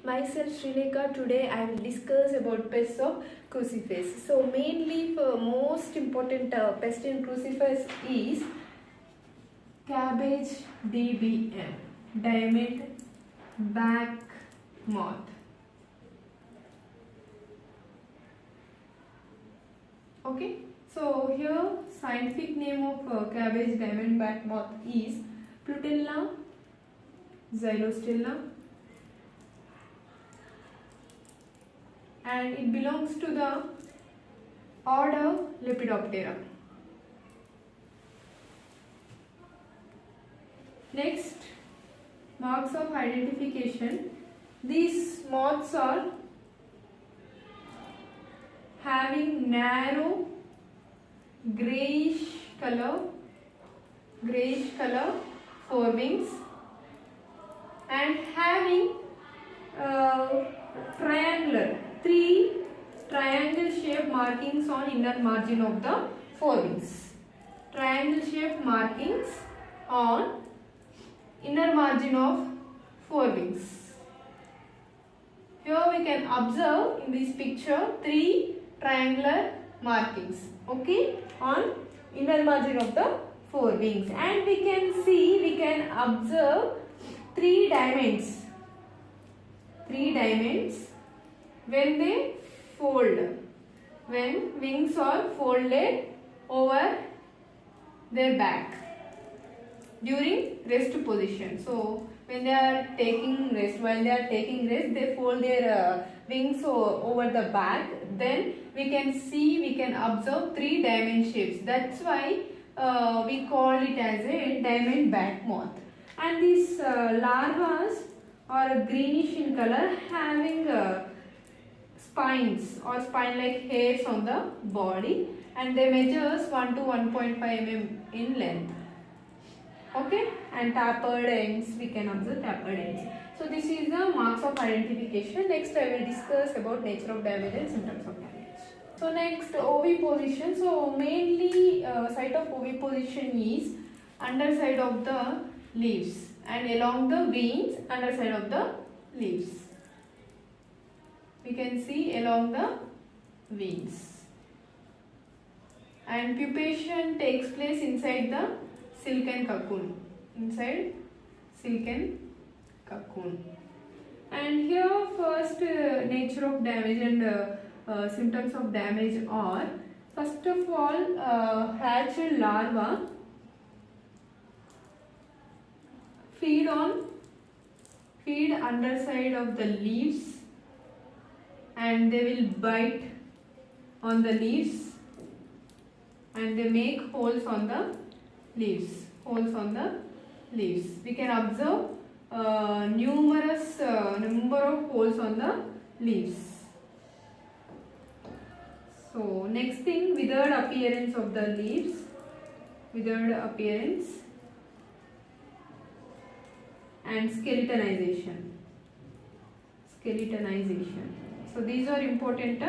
Myself Srilekha. Today I will discuss about pests of crucifers. So mainly for most important pest in crucifers is cabbage DBM, diamond back moth. Okay, so here scientific name of cabbage diamond back moth is Plutella xylostella, and it belongs to the order Lepidoptera. Next, marks of identification. These moths are having narrow grayish color forewings and having three triangle shaped markings on inner margin of the forewings. Triangle shaped markings on inner margin of forewings. Here we can observe in this picture three triangular markings, okay, on inner margin of the forewings, and we can observe three diamonds when they fold, when wings are folded over their back during rest position. So when they are taking rest, they fold their wings over the back. Then we can observe three diamond shapes. That's why we call it as a diamond back moth. And these larvas are greenish in color, having spines or spine-like hairs on the body, and they measures 1 to 1.5 mm in length. Okay, and tapered ends, we can observe tapered ends. So this is the marks of identification. Next I will discuss about nature of damage and symptoms of damage. So next, oviposition. So mainly site of oviposition is underside of the leaves and along the veins underside of the leaves. We can see along the veins. And pupation takes place inside the silken cocoon. And here first nature of damage and symptoms of damage are, first of all, hatched larva feed underside of the leaves, and they will bite on the leaves and they make holes on the leaves. We can observe numerous number of holes on the leaves. So next thing, withered appearance of the leaves, and skeletonization. So these are important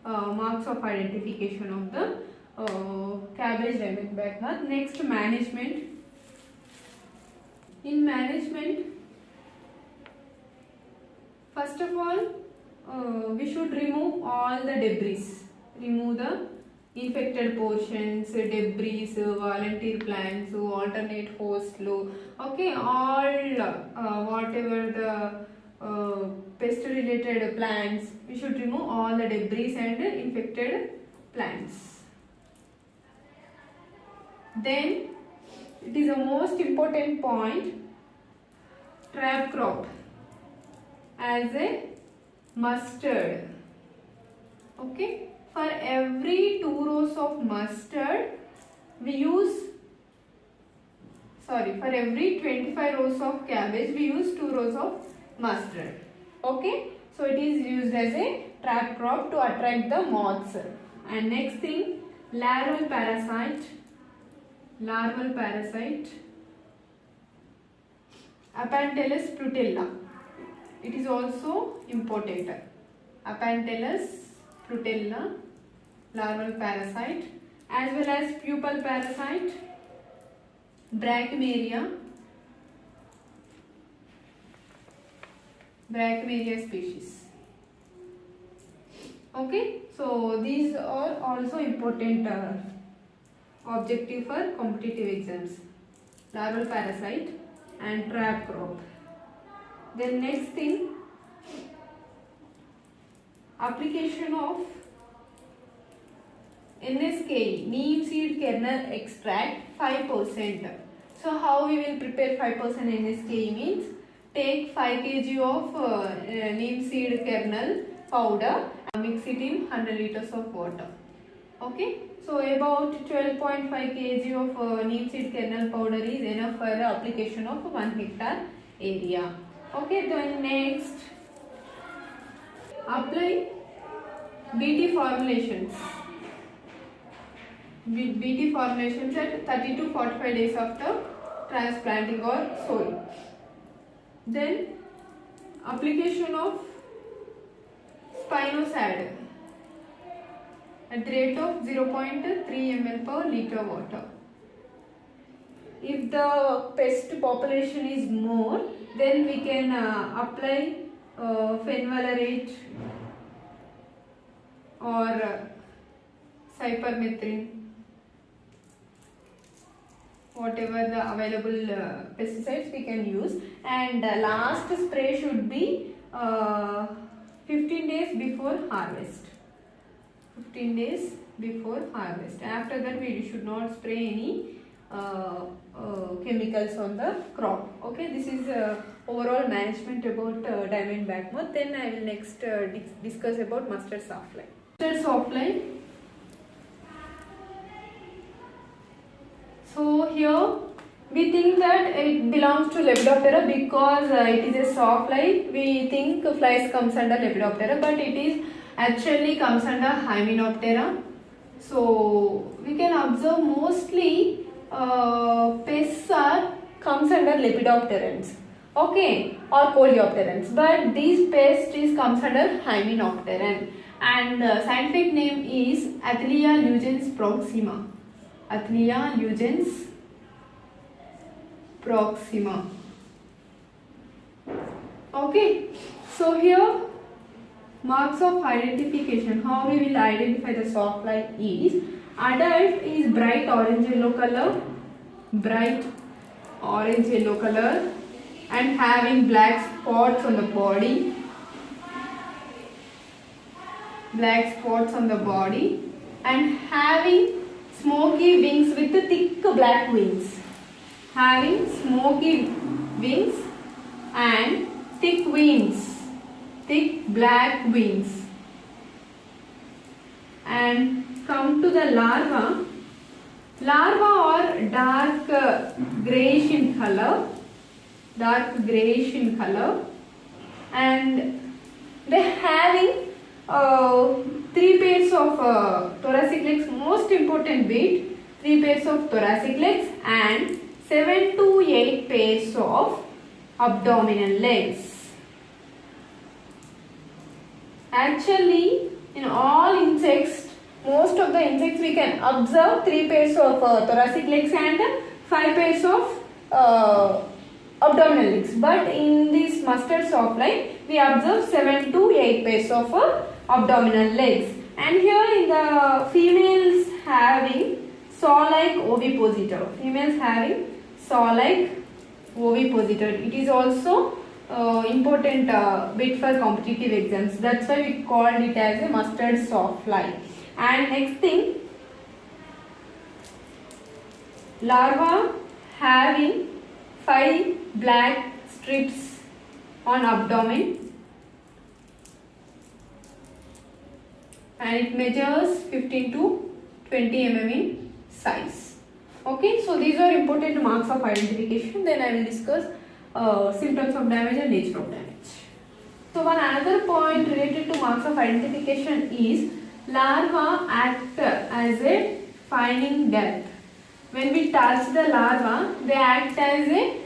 marks of identification of the cabbage diamond back moth. Next, management. In management, first of all, we should remove all the debris. Remove the infected portions, debris, volunteer plants, alternate host, okay, all whatever the pest related plants, we should remove all the debris and infected plants. Then it is a most important point, trap crop as a mustard. Okay, for every 2 rows of mustard we use, for every 25 rows of cabbage we use 2 rows of mustard. Okay, so it is used as a trap crop to attract the moths. And next thing, larval parasite, Apantellus plutella. It is also important. Apantellus plutella, larval parasite, as well as pupal parasite, Brachymeria, Brachymeria species. Okay, so these are also important objective for competitive exams. Larval parasite and trap crop. Then next thing, application of NSK, neem seed kernel extract 5%. So how we will prepare 5% NSK means take 5 kg of neem seed kernel powder, mix it in 100 liters of water. Okay, so about 12.5 kg of neem seed kernel powder is enough for the application of 1 hectare area. Okay, then next, apply BT formulations. BT formulations at 30 to 45 days after transplanting or sowing. Then application of spinosad at the rate of 0.3 ml per liter water. If the pest population is more, then we can apply fenvalerate or cypermethrin, whatever the available pesticides we can use, and last spray should be 15 days before harvest. 15 days before harvest. After that we should not spray any chemicals on the crop. Okay, this is overall management about diamond backmoth. Then I will next discuss about mustard softfly. Mustard softfly. So here we think that it belongs to Lepidoptera because it is a softfly. We think flies comes under Lepidoptera, but it is actually comes under Hymenoptera. So we can observe mostly pests are comes under Lepidopterans, okay, or Coleopterans, but these pests is comes under Hymenopteran, and scientific name is Athlia lugens proxima. Athlia lugens proxima. Okay, so here marks of identification. How we will identify the softfly is adult is bright orange yellow color, bright orange yellow color, and having black spots on the body, black spots on the body, and having smoky wings with the thick black wings, having smoky wings and thick wings, thick black wings. And come to the larva. Larva are dark greyish in color, and they having 3 pairs of thoracic legs, most important bit, 3 pairs of thoracic legs and 7 to 8 pairs of abdominal legs. Actually, in all insects, most of the insects we can observe 3 pairs of thoracic legs and 5 pairs of abdominal legs. But in this mustard softfly, we observe 7 to 8 pairs of abdominal legs. And here in the females having saw-like ovipositor. Females having saw-like ovipositor. It is also important bit for competitive exams. That's why we called it as a mustard softfly. And next thing, larva having 5 black strips on abdomen, and it measures 15 to 20 mm in size. Okay, so these are important marks of identification. Then I will discuss symptoms of damage and nature of damage. So one another point related to marks of identification is larva act as a finding death. When we touch the larva, they act as a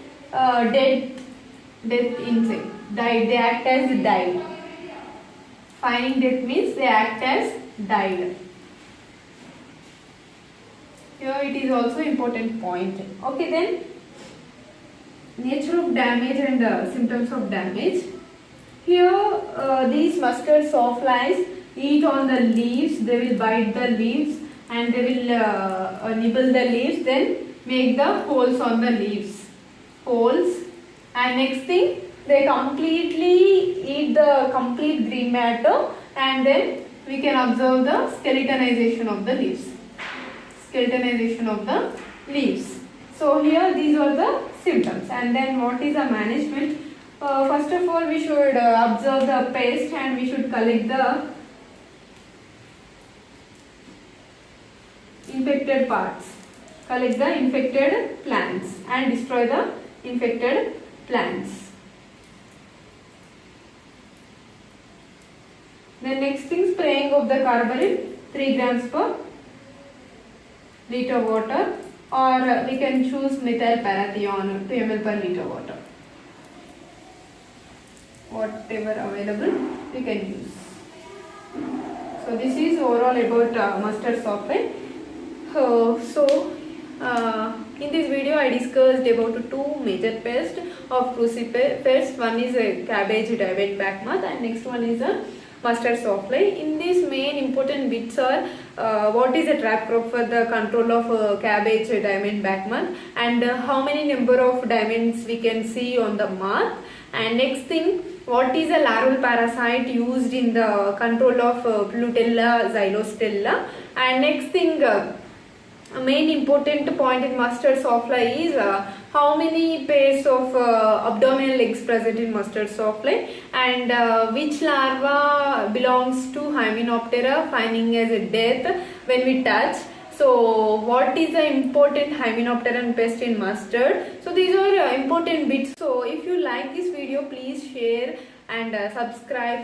death insect. They act as died. Finding death means they act as died. Here it is also important point. Okay, then nature of damage and symptoms of damage. Here these mustard sawflies eat on the leaves. They will bite the leaves and they will nibble the leaves, then make the holes on the leaves. Holes. And next thing, they completely eat the complete green matter, and then we can observe the skeletonization of the leaves. Skeletonization of the leaves. So here these are the symptoms. And then what is the management? First of all, we should observe the pest and we should collect the infected parts. Collect the infected plants and destroy the infected plants. Then next thing, spraying of the carbaryl 3 grams per liter water, or we can choose methyl parathion 2 ml per liter water. Whatever available we can use. So this is overall about mustard software. In this video I discussed about 2 major pests of crucifers. One is a cabbage diamond back moth and next one is a mustard softfly. In these main important bits are what is a trap crop for the control of cabbage diamond back moth, and how many number of diamonds we can see on the moth, and next thing, what is a larval parasite used in the control of Plutella xylostella, and next thing, a main important point in mustard softfly is how many pairs of abdominal legs present in mustard softfly, and which larva belongs to Hymenoptera, finding as a death when we touch. So what is the important Hymenopteran pest in mustard? So these are important bits. So if you like this video, please share and subscribe.